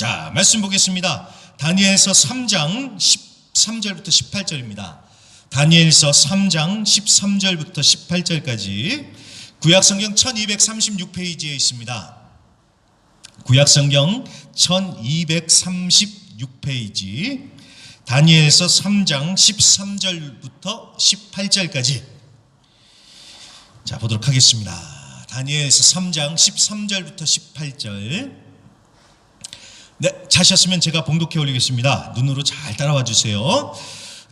자, 말씀 보겠습니다. 다니엘서 3장 13절부터 18절입니다. 다니엘서 3장 13절부터 18절까지 구약성경 1236페이지에 있습니다. 구약성경 1236페이지 다니엘서 3장 13절부터 18절까지 자, 보도록 하겠습니다. 다니엘서 3장 13절부터 18절. 네, 찾으셨으면 제가 봉독해 올리겠습니다. 눈으로 잘 따라와 주세요.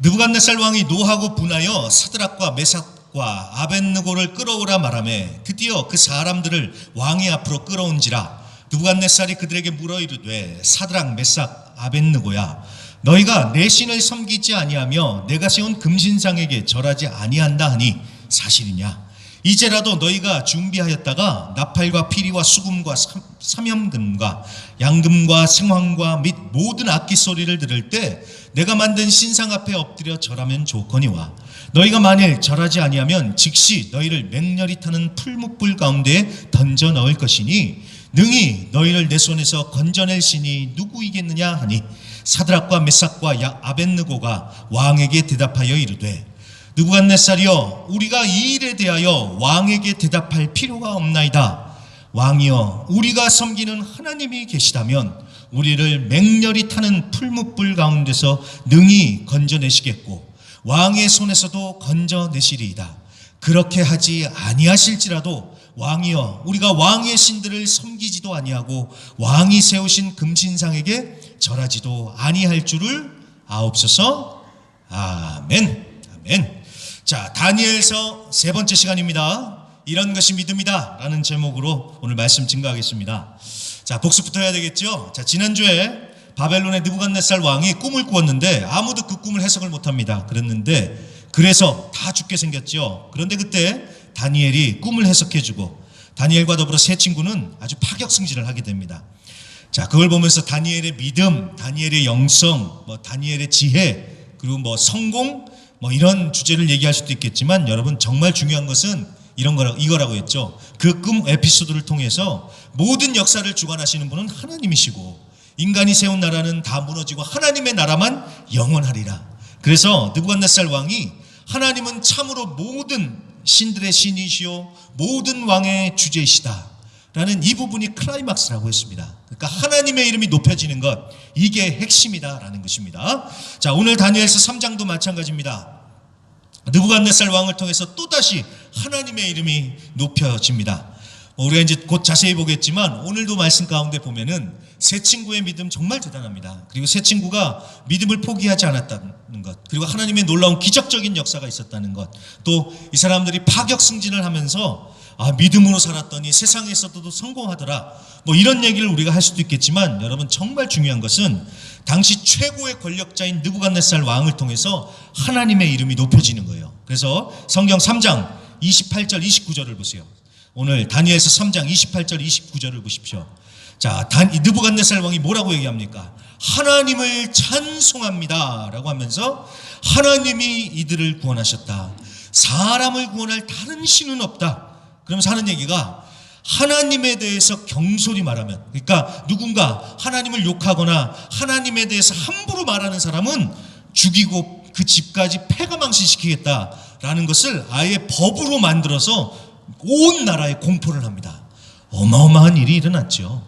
느부갓네살 왕이 노하고 분하여 사드락과 메삭과 아벳느고를 끌어오라 말하매 드디어 그 사람들을 왕의 앞으로 끌어온지라. 느부갓네살이 그들에게 물어 이르되 사드락 메삭 아벳느고야, 너희가 내 신을 섬기지 아니하며 내가 세운 금신상에게 절하지 아니한다 하니 사실이냐? 이제라도 너희가 준비하였다가 나팔과 피리와 수금과 삼염금과 양금과 생황과 및 모든 악기 소리를 들을 때 내가 만든 신상 앞에 엎드려 절하면 좋거니와, 너희가 만일 절하지 아니하면 즉시 너희를 맹렬히 타는 풀무불 가운데에 던져 넣을 것이니 능히 너희를 내 손에서 건져낼 신이 누구이겠느냐 하니, 사드락과 메삭과 아벳느고가 왕에게 대답하여 이르되 느부갓네살이여, 우리가 이 일에 대하여 왕에게 대답할 필요가 없나이다. 왕이여, 우리가 섬기는 하나님이 계시다면 우리를 맹렬히 타는 풀무불 가운데서 능히 건져내시겠고 왕의 손에서도 건져내시리이다. 그렇게 하지 아니하실지라도 왕이여, 우리가 왕의 신들을 섬기지도 아니하고 왕이 세우신 금신상에게 절하지도 아니할 줄을 아옵소서. 아멘. 아멘. 자, 다니엘서 세 번째 시간입니다. 이런 것이 믿음이다 라는 제목으로 오늘 말씀 증거하겠습니다. 자, 복습부터 해야 되겠죠. 자, 지난주에 바벨론의 느부갓네살 왕이 꿈을 꾸었는데 아무도 그 꿈을 해석을 못합니다. 그래서 다 죽게 생겼죠. 그런데 그때 다니엘이 꿈을 해석해주고 다니엘과 더불어 세 친구는 아주 파격승진을 하게 됩니다. 자, 그걸 보면서 다니엘의 믿음, 다니엘의 영성, 다니엘의 지혜, 그리고 성공, 이런 주제를 얘기할 수도 있겠지만, 여러분 정말 중요한 것은 이거라고 했죠. 그 꿈 에피소드를 통해서 모든 역사를 주관하시는 분은 하나님이시고 인간이 세운 나라는 다 무너지고 하나님의 나라만 영원하리라. 그래서 느부갓네살 왕이 하나님은 참으로 모든 신들의 신이시요 모든 왕의 주제이시다 라는 이 부분이 클라이막스라고 했습니다. 그러니까 하나님의 이름이 높여지는 것, 이게 핵심이다라는 것입니다. 자, 오늘 다니엘서 3장도 마찬가지입니다. 느부갓네살 왕을 통해서 또다시 하나님의 이름이 높여집니다. 우리가 이제 곧 자세히 보겠지만 오늘도 말씀 가운데 보면은 세 친구의 믿음 정말 대단합니다. 그리고 세 친구가 믿음을 포기하지 않았다는 것, 그리고 하나님의 놀라운 기적적인 역사가 있었다는 것, 또 이 사람들이 파격승진을 하면서 믿음으로 살았더니 세상에서도 성공하더라, 이런 얘기를 우리가 할 수도 있겠지만, 여러분 정말 중요한 것은 당시 최고의 권력자인 느부갓네살 왕을 통해서 하나님의 이름이 높여지는 거예요. 그래서 성경 3장 28절 29절을 보세요. 오늘 다니엘서 3장 28절 29절을 보십시오. 자, 느부갓네살 왕이 뭐라고 얘기합니까? 하나님을 찬송합니다 라고 하면서 하나님이 이들을 구원하셨다. 사람을 구원할 다른 신은 없다. 그러면서 하는 얘기가, 하나님에 대해서 경솔히 말하면, 그러니까 누군가 하나님을 욕하거나 하나님에 대해서 함부로 말하는 사람은 죽이고 그 집까지 폐가망신시키겠다라는 것을 아예 법으로 만들어서 온 나라에 공포를 합니다. 어마어마한 일이 일어났죠.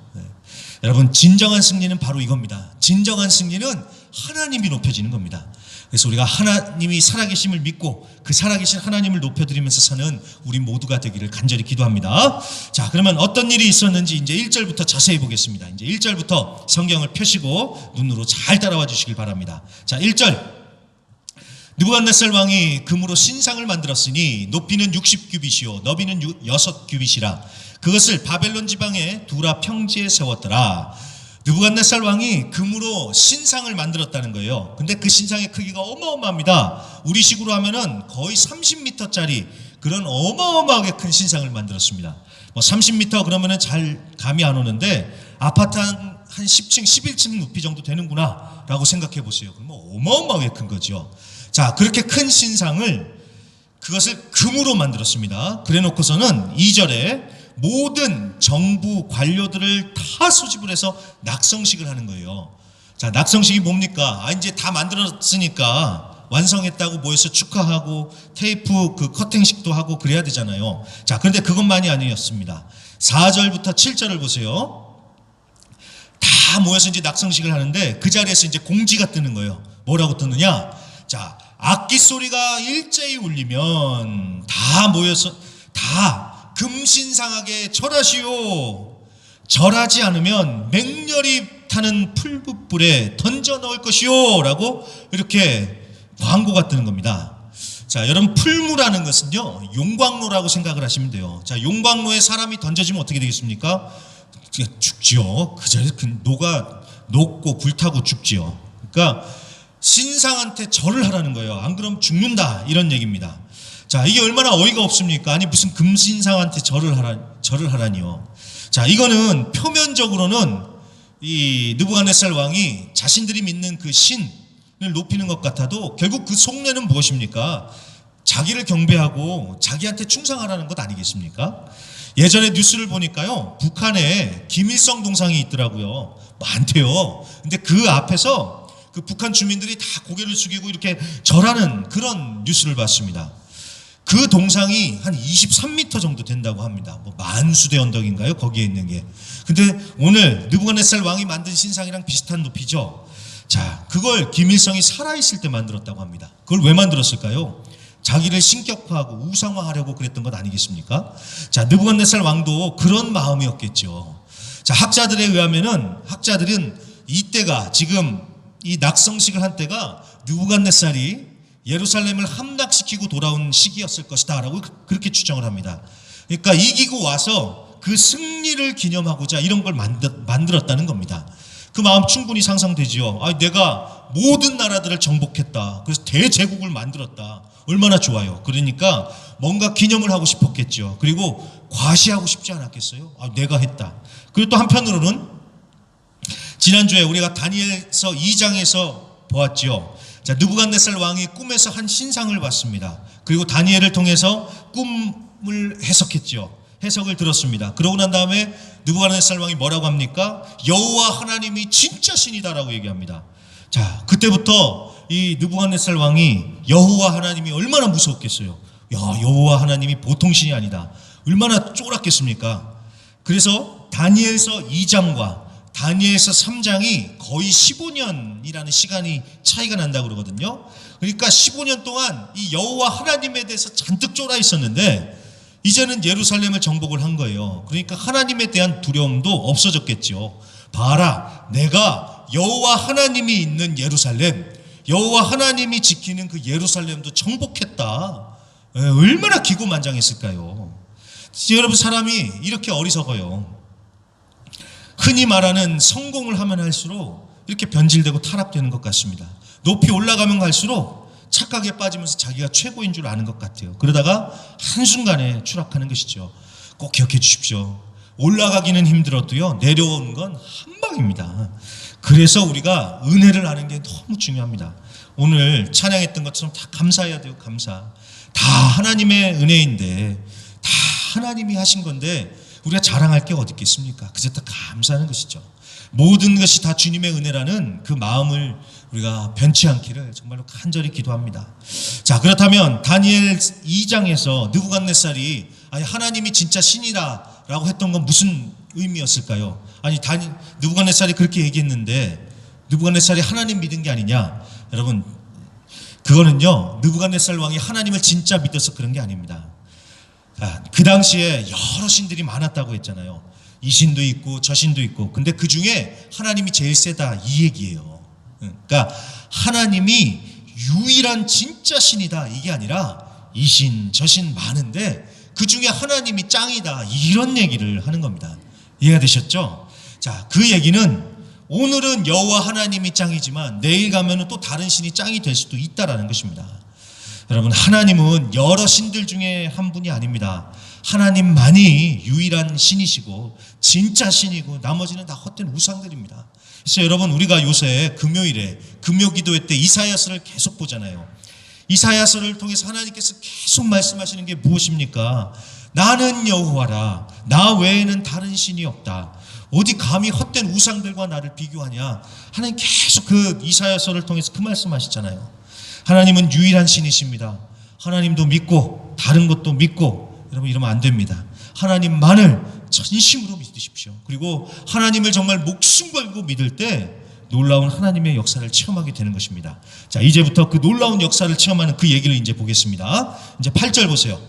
여러분, 진정한 승리는 바로 이겁니다. 진정한 승리는 하나님이 높여지는 겁니다. 그래서 우리가 하나님이 살아계심을 믿고 그 살아계신 하나님을 높여드리면서 사는 우리 모두가 되기를 간절히 기도합니다. 자, 그러면 어떤 일이 있었는지 이제 1절부터 자세히 보겠습니다. 이제 1절부터 성경을 펴시고 눈으로 잘 따라와 주시길 바랍니다. 자, 1절. 느부갓네살 왕이 금으로 신상을 만들었으니 높이는 60규빗이요 너비는 6규빗이라 그것을 바벨론 지방의 두라 평지에 세웠더라. 느부갓네살 왕이 금으로 신상을 만들었다는 거예요. 근데 그 신상의 크기가 어마어마합니다. 우리식으로 하면은 거의 30m짜리 그런 어마어마하게 큰 신상을 만들었습니다. 30m 그러면은 잘 감이 안 오는데 아파트 한 10층, 11층 높이 정도 되는구나 라고 생각해 보세요. 그럼 어마어마하게 큰 거죠. 자, 그렇게 큰 신상을 그것을 금으로 만들었습니다. 그래 놓고서는 2절에 모든 정부 관료들을 다 소집을 해서 낙성식을 하는 거예요. 자, 낙성식이 뭡니까? 이제 다 만들었으니까 완성했다고 모여서 축하하고 테이프 그 커팅식도 하고 그래야 되잖아요. 자, 그런데 그것만이 아니었습니다. 4절부터 7절을 보세요. 다 모여서 이제 낙성식을 하는데 그 자리에서 이제 공지가 뜨는 거예요. 뭐라고 뜨느냐? 자, 악기 소리가 일제히 울리면 다 모여서 다 금신상하게 절하시오. 절하지 않으면 맹렬히 타는 풀붓불에 던져 넣을 것이오 라고 이렇게 광고가 뜨는 겁니다. 자, 여러분, 풀무라는 것은요 용광로라고 생각을 하시면 돼요. 자, 용광로에 사람이 던져지면 어떻게 되겠습니까? 죽지요. 그 자리에 녹고 불타고 죽지요. 그러니까 신상한테 절을 하라는 거예요. 안 그러면 죽는다, 이런 얘기입니다. 자, 이게 얼마나 어이가 없습니까? 아니, 무슨 금신상한테 절을 하라니요. 자, 이거는 표면적으로는 이 느부갓네살 왕이 자신들이 믿는 그 신을 높이는 것 같아도 결국 그 속내는 무엇입니까? 자기를 경배하고 자기한테 충성하라는 것 아니겠습니까? 예전에 뉴스를 보니까요, 북한에 김일성 동상이 있더라고요. 많대요. 근데 그 앞에서 그 북한 주민들이 다 고개를 숙이고 이렇게 절하는 그런 뉴스를 봤습니다. 그 동상이 한 23m 정도 된다고 합니다. 뭐 만수대 언덕인가요? 거기에 있는 게. 근데 오늘 느부갓네살 왕이 만든 신상이랑 비슷한 높이죠. 자, 그걸 김일성이 살아있을 때 만들었다고 합니다. 그걸 왜 만들었을까요? 자기를 신격화하고 우상화하려고 그랬던 것 아니겠습니까? 자, 느부갓네살 왕도 그런 마음이었겠죠. 자, 학자들은 이때가 지금 이 낙성식을 한 때가 느부갓네살이 예루살렘을 함락시키고 돌아온 시기였을 것이다 라고 그렇게 추정을 합니다. 그러니까 이기고 와서 그 승리를 기념하고자 이런 걸 만들었다는 겁니다. 그 마음 충분히 상상되지요. 내가 모든 나라들을 정복했다. 그래서 대제국을 만들었다. 얼마나 좋아요. 그러니까 뭔가 기념을 하고 싶었겠죠. 그리고 과시하고 싶지 않았겠어요. 내가 했다. 그리고 또 한편으로는 지난주에 우리가 다니엘서 2장에서 보았지요. 자, 느부갓네살 왕이 꿈에서 한 신상을 봤습니다. 그리고 다니엘을 통해서 꿈을 해석했죠. 해석을 들었습니다. 그러고 난 다음에 느부갓네살 왕이 뭐라고 합니까? 여호와 하나님이 진짜 신이다라고 얘기합니다. 자, 그때부터 이 느부갓네살 왕이 여호와 하나님이 얼마나 무서웠겠어요. 여호와 하나님이 보통 신이 아니다. 얼마나 쫄았겠습니까? 그래서 다니엘서 2장과 다니엘서 3장이 거의 15년이라는 시간이 차이가 난다고 그러거든요. 그러니까 15년 동안 이 여호와 하나님에 대해서 잔뜩 쫄아 있었는데 이제는 예루살렘을 정복을 한 거예요. 그러니까 하나님에 대한 두려움도 없어졌겠죠. 봐라, 내가 여호와 하나님이 있는 예루살렘, 여호와 하나님이 지키는 그 예루살렘도 정복했다. 얼마나 기고만장했을까요? 여러분, 사람이 이렇게 어리석어요. 흔히 말하는 성공을 하면 할수록 이렇게 변질되고 타락되는 것 같습니다. 높이 올라가면 갈수록 착각에 빠지면서 자기가 최고인 줄 아는 것 같아요. 그러다가 한순간에 추락하는 것이죠. 꼭 기억해 주십시오. 올라가기는 힘들어도요, 내려오는 건 한 방입니다. 그래서 우리가 은혜를 아는 게 너무 중요합니다. 오늘 찬양했던 것처럼 다 감사해야 돼요. 감사. 다 하나님의 은혜인데, 다 하나님이 하신 건데 우리가 자랑할 게 어디 있겠습니까? 그저 다 감사하는 것이죠. 모든 것이 다 주님의 은혜라는 그 마음을 우리가 변치 않기를 정말로 간절히 기도합니다. 자, 그렇다면 다니엘 2장에서 느부갓네살이 하나님이 진짜 신이라라고 했던 건 무슨 의미였을까요? 느부갓네살이 그렇게 얘기했는데 느부갓네살이 하나님 믿은 게 아니냐? 여러분, 그거는요, 느부갓네살 왕이 하나님을 진짜 믿어서 그런 게 아닙니다. 그 당시에 여러 신들이 많았다고 했잖아요. 이 신도 있고 저 신도 있고. 근데 그 중에 하나님이 제일 세다, 이 얘기예요. 그러니까 하나님이 유일한 진짜 신이다, 이게 아니라 이 신, 저 신 많은데 그 중에 하나님이 짱이다, 이런 얘기를 하는 겁니다. 이해가 되셨죠? 자, 그 얘기는 오늘은 여호와 하나님이 짱이지만 내일 가면은 또 다른 신이 짱이 될 수도 있다라는 것입니다. 여러분, 하나님은 여러 신들 중에 한 분이 아닙니다. 하나님만이 유일한 신이시고 진짜 신이고 나머지는 다 헛된 우상들입니다. 그래서 여러분, 우리가 요새 금요일에 금요기도회 때 이사야서를 계속 보잖아요. 이사야서를 통해서 하나님께서 계속 말씀하시는 게 무엇입니까? 나는 여호와라. 나 외에는 다른 신이 없다. 어디 감히 헛된 우상들과 나를 비교하냐. 하나님 계속 그 이사야서를 통해서 그 말씀하시잖아요. 하나님은 유일한 신이십니다. 하나님도 믿고 다른 것도 믿고, 여러분 이러면 안 됩니다. 하나님만을 전심으로 믿으십시오. 그리고 하나님을 정말 목숨 걸고 믿을 때 놀라운 하나님의 역사를 체험하게 되는 것입니다. 자, 이제부터 그 놀라운 역사를 체험하는 그 얘기를 이제 보겠습니다. 이제 8절 보세요.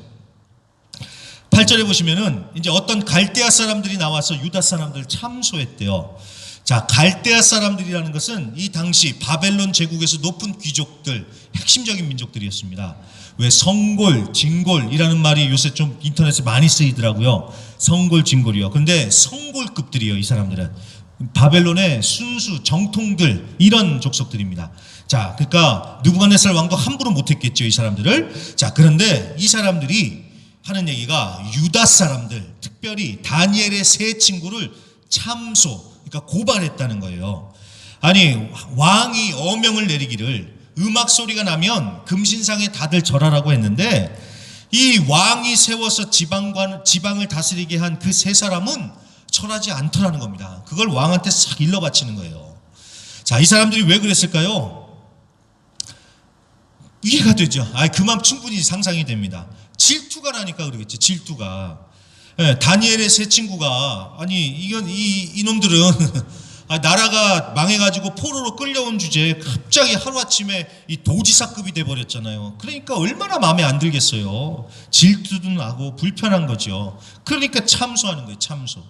8절에 보시면은 이제 어떤 갈대아 사람들이 나와서 유다 사람들을 참소했대요. 자, 갈대아 사람들이라는 것은 이 당시 바벨론 제국에서 높은 귀족들, 핵심적인 민족들이었습니다. 왜 성골, 진골이라는 말이 요새 좀 인터넷에 많이 쓰이더라고요. 성골, 진골이요. 그런데 성골급들이에요, 이 사람들은. 바벨론의 순수 정통들, 이런 족속들입니다. 자, 그러니까 느부갓네살 왕도 함부로 못했겠죠, 이 사람들을. 자, 그런데 이 사람들이 하는 얘기가 유다 사람들, 특별히 다니엘의 세 친구를 참소, 그러니까 고발했다는 거예요. 아니, 왕이 어명을 내리기를 음악 소리가 나면 금신상에 다들 절하라고 했는데, 이 왕이 세워서 지방을 다스리게 한 그 세 사람은 절하지 않더라는 겁니다. 그걸 왕한테 싹 일러 바치는 거예요. 자, 이 사람들이 왜 그랬을까요? 이해가 되죠. 그 마음 충분히 상상이 됩니다. 질투가 나니까 그러겠지. 질투가. 다니엘의 세 친구가, 아니 이놈들은 나라가 망해가지고 포로로 끌려온 주제에 갑자기 하루아침에 이 도지사급이 돼버렸잖아요. 그러니까 얼마나 마음에 안 들겠어요. 질투도 나고 불편한 거죠. 그러니까 참소하는 거예요. 참소.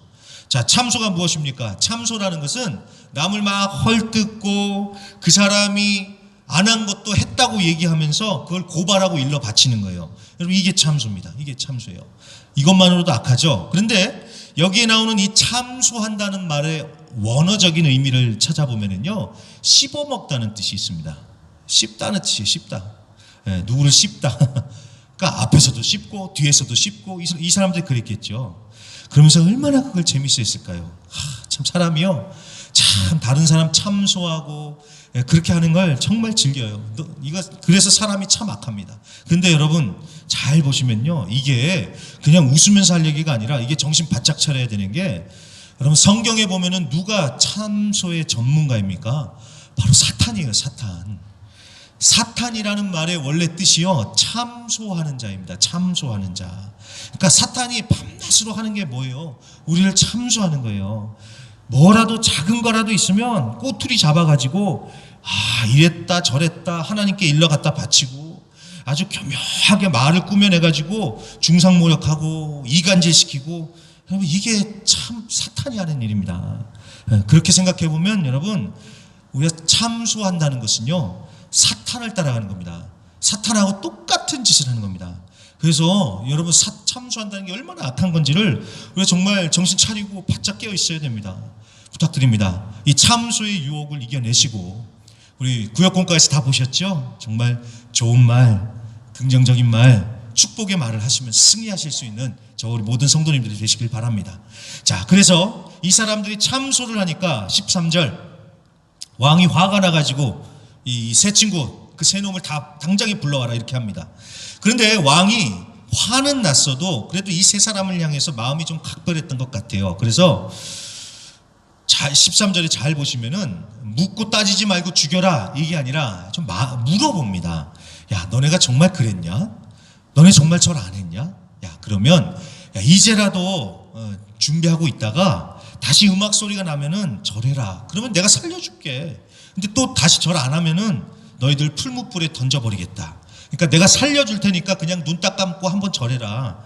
자, 참소가 무엇입니까? 참소라는 것은 남을 막 헐뜯고 그 사람이 안 한 것도 했다고 얘기하면서 그걸 고발하고 일러 바치는 거예요. 여러분, 이게 참소입니다. 이게 참소예요. 이것만으로도 악하죠. 그런데 여기에 나오는 이 참소한다는 말의 원어적인 의미를 찾아보면은요, 씹어먹다는 뜻이 있습니다. 씹다는 뜻이에요. 씹다. 누구를 씹다. 그러니까 앞에서도 씹고 뒤에서도 씹고, 이 사람들이 그랬겠죠. 그러면서 얼마나 그걸 재밌어 했을까요? 참 사람이요, 참 다른 사람 참소하고 그렇게 하는 걸 정말 즐겨요. 그래서 사람이 참 악합니다. 그런데 여러분 잘 보시면요, 이게 그냥 웃으면서 할 얘기가 아니라 이게 정신 바짝 차려야 되는 게, 여러분 성경에 보면은 누가 참소의 전문가입니까? 바로 사탄이에요. 사탄. 사탄이라는 말의 원래 뜻이요, 참소하는 자입니다. 참소하는 자. 그러니까 사탄이 밤낮으로 하는 게 뭐예요? 우리를 참소하는 거예요. 뭐라도 작은 거라도 있으면 꼬투리 잡아가지고 이랬다 저랬다 하나님께 일러 갖다 바치고 아주 교묘하게 말을 꾸며내가지고 중상모략하고 이간질시키고, 여러분 이게 참 사탄이 하는 일입니다. 그렇게 생각해보면 여러분, 우리가 참소한다는 것은요, 사탄을 따라가는 겁니다. 사탄하고 똑같은 짓을 하는 겁니다. 그래서 여러분 참소한다는 게 얼마나 악한 건지를 우리가 정말 정신 차리고 바짝 깨어 있어야 됩니다. 부탁드립니다. 이 참소의 유혹을 이겨내시고, 우리 구역공과에서 다 보셨죠? 정말 좋은 말, 긍정적인 말, 축복의 말을 하시면 승리하실 수 있는 저 우리 모든 성도님들이 되시길 바랍니다. 자, 그래서 이 사람들이 참소를 하니까 13절, 왕이 화가 나가지고 이 세 친구, 그 세 놈을 다 당장에 불러와라 이렇게 합니다. 그런데 왕이 화는 났어도 그래도 이 세 사람을 향해서 마음이 좀 각별했던 것 같아요. 그래서 13절에 잘 보시면은 묻고 따지지 말고 죽여라 이게 아니라 좀 물어봅니다. 야, 너네가 정말 그랬냐? 너네 정말 절 안 했냐? 야, 그러면 이제라도 준비하고 있다가 다시 음악 소리가 나면은 절해라. 그러면 내가 살려줄게. 근데 또 다시 절 안 하면은 너희들 풀무불에 던져버리겠다. 그러니까 내가 살려줄 테니까 그냥 눈 딱 감고 한번 절해라.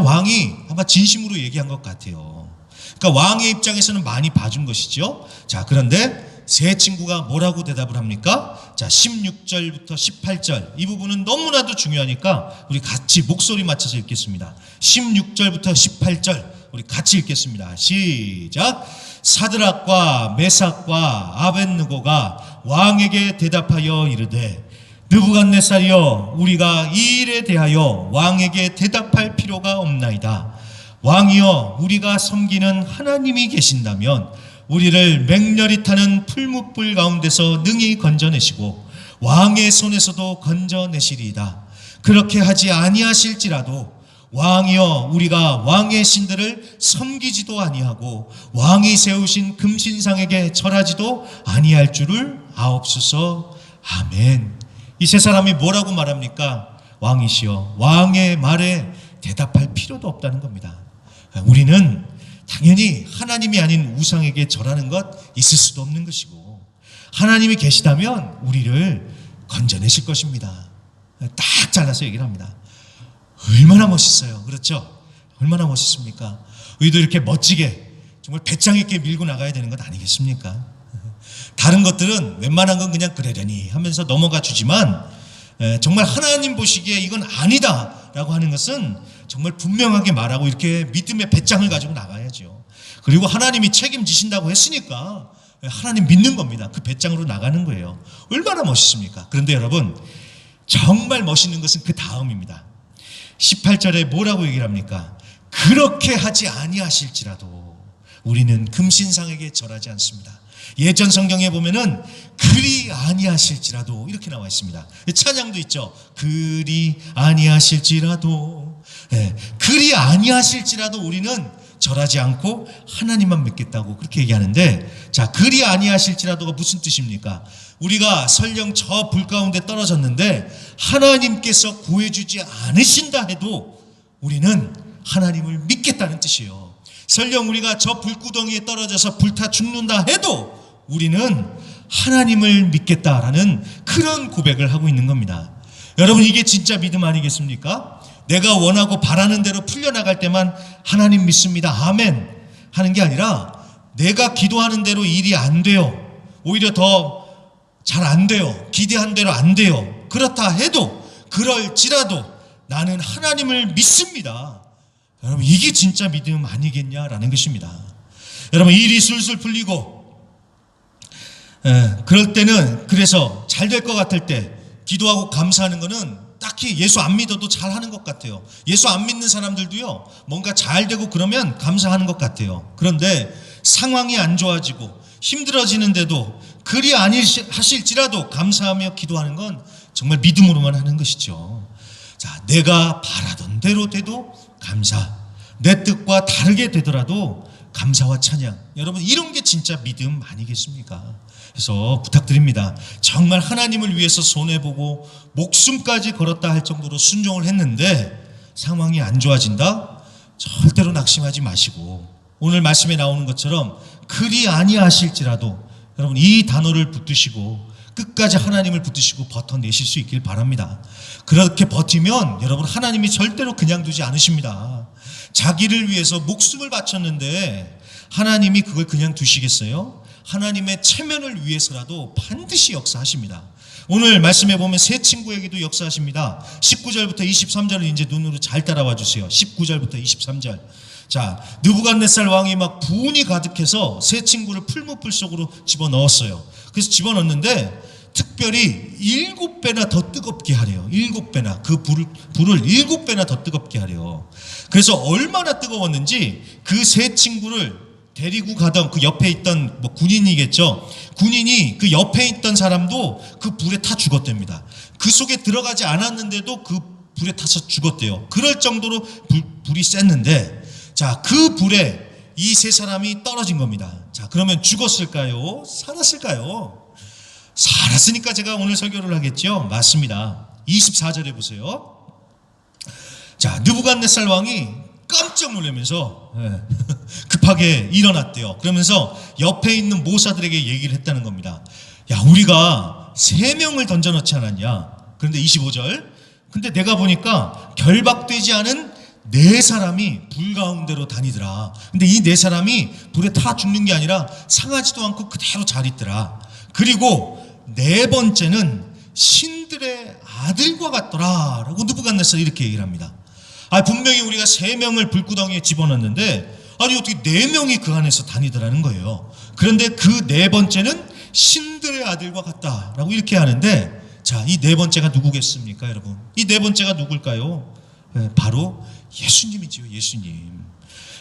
왕이 아마 진심으로 얘기한 것 같아요. 그러니까 왕의 입장에서는 많이 봐준 것이죠. 자, 그런데 세 친구가 뭐라고 대답을 합니까? 자, 16절부터 18절 이 부분은 너무나도 중요하니까 우리 같이 목소리 맞춰서 읽겠습니다. 16절부터 18절 우리 같이 읽겠습니다. 시작. 사드락과 메삭과 아벳느고가 왕에게 대답하여 이르되, 느부갓네살이여, 우리가 이 일에 대하여 왕에게 대답할 필요가 없나이다. 왕이여, 우리가 섬기는 하나님이 계신다면 우리를 맹렬히 타는 풀무불 가운데서 능히 건져내시고 왕의 손에서도 건져내시리이다. 그렇게 하지 아니하실지라도 왕이여 우리가 왕의 신들을 섬기지도 아니하고 왕이 세우신 금신상에게 절하지도 아니할 줄을 아옵소서. 아멘. 이 세 사람이 뭐라고 말합니까? 왕이시여 왕의 말에 대답할 필요도 없다는 겁니다. 우리는 당연히 하나님이 아닌 우상에게 절하는 것 있을 수도 없는 것이고, 하나님이 계시다면 우리를 건져내실 것입니다. 딱 잘라서 얘기를 합니다. 얼마나 멋있어요. 그렇죠? 얼마나 멋있습니까? 우리도 이렇게 멋지게 정말 배짱 있게 밀고 나가야 되는 것 아니겠습니까? 다른 것들은 웬만한 건 그냥 그러려니 하면서 넘어가 주지만, 정말 하나님 보시기에 이건 아니다 라고 하는 것은 정말 분명하게 말하고 이렇게 믿음의 배짱을 가지고 나가야죠. 그리고 하나님이 책임지신다고 했으니까 하나님 믿는 겁니다. 그 배짱으로 나가는 거예요. 얼마나 멋있습니까? 그런데 여러분, 정말 멋있는 것은 그 다음입니다. 18절에 뭐라고 얘기를 합니까? 그렇게 하지 아니하실지라도 우리는 금신상에게 절하지 않습니다. 예전 성경에 보면은 그리 아니하실지라도 이렇게 나와 있습니다. 찬양도 있죠. 그리 아니하실지라도, 그리 아니하실지라도 우리는 절하지 않고 하나님만 믿겠다고 그렇게 얘기하는데, 자, 그리 아니하실지라도가 무슨 뜻입니까? 우리가 설령 저 불 가운데 떨어졌는데 하나님께서 구해주지 않으신다 해도 우리는 하나님을 믿겠다는 뜻이에요. 설령 우리가 저 불구덩이에 떨어져서 불타 죽는다 해도 우리는 하나님을 믿겠다라는 그런 고백을 하고 있는 겁니다. 여러분, 이게 진짜 믿음 아니겠습니까? 내가 원하고 바라는 대로 풀려나갈 때만 하나님 믿습니다, 아멘 하는 게 아니라, 내가 기도하는 대로 일이 안 돼요, 오히려 더 잘 안 돼요, 기대한 대로 안 돼요, 그렇다 해도 그럴지라도 나는 하나님을 믿습니다. 여러분, 이게 진짜 믿음 아니겠냐라는 것입니다. 여러분, 일이 술술 풀리고 그럴 때는, 그래서 잘 될 것 같을 때 기도하고 감사하는 거는 딱히 예수 안 믿어도 잘하는 것 같아요. 예수 안 믿는 사람들도요, 뭔가 잘 되고 그러면 감사하는 것 같아요. 그런데 상황이 안 좋아지고 힘들어지는데도 그리 아니하실지라도 감사하며 기도하는 건 정말 믿음으로만 하는 것이죠. 자, 내가 바라던 대로 돼도 감사, 내 뜻과 다르게 되더라도 감사와 찬양. 여러분, 이런 게 진짜 믿음 아니겠습니까? 그래서 부탁드립니다. 정말 하나님을 위해서 손해보고 목숨까지 걸었다 할 정도로 순종을 했는데 상황이 안 좋아진다? 절대로 낙심하지 마시고, 오늘 말씀에 나오는 것처럼 그리 아니하실지라도 여러분, 이 단어를 붙드시고 끝까지 하나님을 붙드시고 버텨내실 수 있길 바랍니다. 그렇게 버티면 여러분, 하나님이 절대로 그냥 두지 않으십니다. 자기를 위해서 목숨을 바쳤는데 하나님이 그걸 그냥 두시겠어요? 하나님의 체면을 위해서라도 반드시 역사하십니다. 오늘 말씀해 보면 세 친구에게도 역사하십니다. 19절부터 23절을 이제 눈으로 잘 따라와 주세요. 19절부터 23절. 자, 느부갓네살 왕이 막 분이 가득해서 세 친구를 풀무불 속으로 집어넣었어요. 그래서 집어넣는데 특별히 7배나 더 뜨겁게 하래요. 7배나, 그 불을 7배나 더 뜨겁게 하래요. 그래서 얼마나 뜨거웠는지 그 세 친구를 데리고 가던 그 옆에 있던 군인이겠죠. 군인이 그 옆에 있던 사람도 그 불에 타 죽었답니다. 그 속에 들어가지 않았는데도 그 불에 타서 죽었대요. 그럴 정도로 불이 셌는데, 자, 그 불에 이 세 사람이 떨어진 겁니다. 자, 그러면 죽었을까요? 살았을까요? 살았으니까 제가 오늘 설교를 하겠죠? 맞습니다. 24절에 보세요. 자, 느부갓네살 왕이 깜짝 놀라면서 급하게 일어났대요. 그러면서 옆에 있는 모사들에게 얘기를 했다는 겁니다. 야, 우리가 3명을 던져놓지 않았냐? 그런데 25절, 근데 내가 보니까 결박되지 않은 4사람이 불 가운데로 다니더라. 근데 이 4사람이 불에 타 죽는 게 아니라 상하지도 않고 그대로 잘 있더라. 그리고 4번째는 신들의 아들과 같더라 라고 느부갓네살이 이렇게 얘기를 합니다. 분명히 우리가 3명을 불구덩이에 집어넣었는데 아니 어떻게 4명이 그 안에서 다니더라는 거예요. 그런데 그 4번째는 신들의 아들과 같다라고 이렇게 하는데, 자, 이 4번째가 누구겠습니까, 여러분? 이 4번째가 누굴까요? 바로 예수님이지요, 예수님.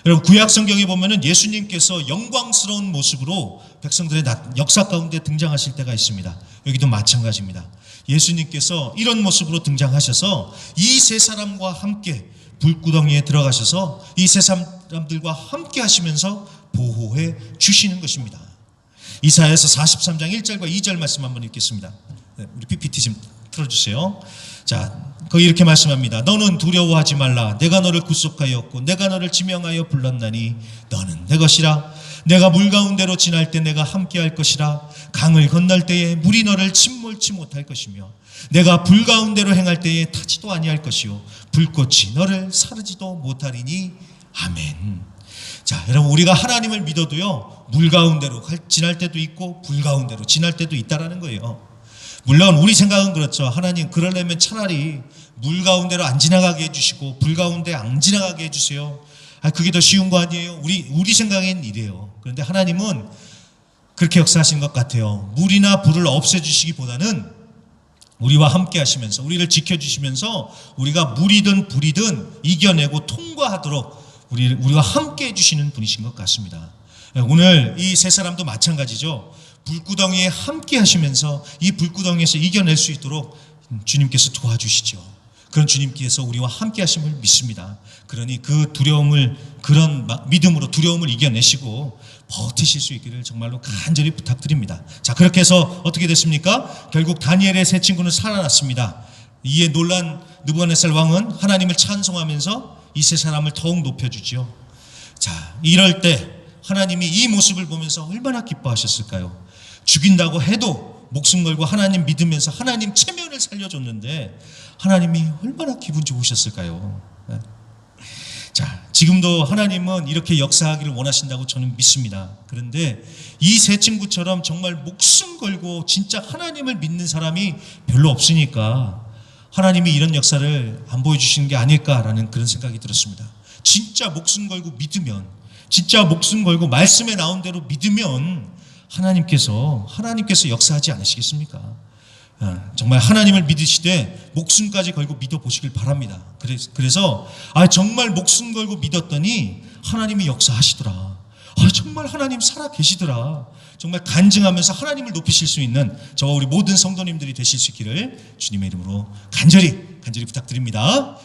여러분 구약 성경에 보면은 예수님께서 영광스러운 모습으로 백성들의 역사 가운데 등장하실 때가 있습니다. 여기도 마찬가지입니다. 예수님께서 이런 모습으로 등장하셔서 이 세 사람과 함께 불구덩이에 들어가셔서 이 세 사람들과 함께 하시면서 보호해 주시는 것입니다. 이사야서 43장 1절과 2절 말씀 한번 읽겠습니다. 우리 PPT 좀 틀어주세요. 자, 거기 이렇게 말씀합니다. 너는 두려워하지 말라. 내가 너를 구속하였고 내가 너를 지명하여 불렀나니 너는 내 것이라. 내가 물 가운데로 지날 때 내가 함께할 것이라. 강을 건널 때에 물이 너를 침몰치 못할 것이며 내가 불 가운데로 행할 때에 타지도 아니할 것이요 불꽃이 너를 사르지도 못하리니. 아멘. 자, 여러분 우리가 하나님을 믿어도요 물 가운데로 지날 때도 있고 불 가운데로 지날 때도 있다라는 거예요. 물론 우리 생각은 그렇죠. 하나님 그러려면 차라리 물 가운데로 안 지나가게 해주시고 불 가운데 안 지나가게 해주세요. 그게 더 쉬운 거 아니에요? 우리 생각엔 이래요. 그런데 하나님은 그렇게 역사하신 것 같아요. 물이나 불을 없애주시기보다는 우리와 함께 하시면서 우리를 지켜주시면서 우리가 물이든 불이든 이겨내고 통과하도록 우리와 함께 해주시는 분이신 것 같습니다. 오늘 이 세 사람도 마찬가지죠. 불구덩이에 함께 하시면서 이 불구덩이에서 이겨낼 수 있도록 주님께서 도와주시죠. 그런 주님께서 우리와 함께 하심을 믿습니다. 그러니 그 두려움을, 그런 믿음으로 두려움을 이겨내시고 버티실 수 있기를 정말로 간절히 부탁드립니다. 자, 그렇게 해서 어떻게 됐습니까? 결국 다니엘의 세 친구는 살아났습니다. 이에 놀란 느부갓네살 왕은 하나님을 찬송하면서 이 세 사람을 더욱 높여주죠. 자, 이럴 때 하나님이 이 모습을 보면서 얼마나 기뻐하셨을까요? 죽인다고 해도 목숨 걸고 하나님 믿으면서 하나님 체면을 살려줬는데 하나님이 얼마나 기분 좋으셨을까요? 자, 지금도 하나님은 이렇게 역사하기를 원하신다고 저는 믿습니다. 그런데 이 세 친구처럼 정말 목숨 걸고 진짜 하나님을 믿는 사람이 별로 없으니까 하나님이 이런 역사를 안 보여주시는 게 아닐까라는 그런 생각이 들었습니다. 진짜 목숨 걸고 믿으면, 진짜 목숨 걸고 말씀에 나온 대로 믿으면 하나님께서 역사하지 않으시겠습니까? 정말 하나님을 믿으시되 목숨까지 걸고 믿어보시길 바랍니다. 그래서 정말 목숨 걸고 믿었더니 하나님이 역사하시더라. 정말 하나님 살아 계시더라. 정말 간증하면서 하나님을 높이실 수 있는 저와 우리 모든 성도님들이 되실 수 있기를 주님의 이름으로 간절히 부탁드립니다.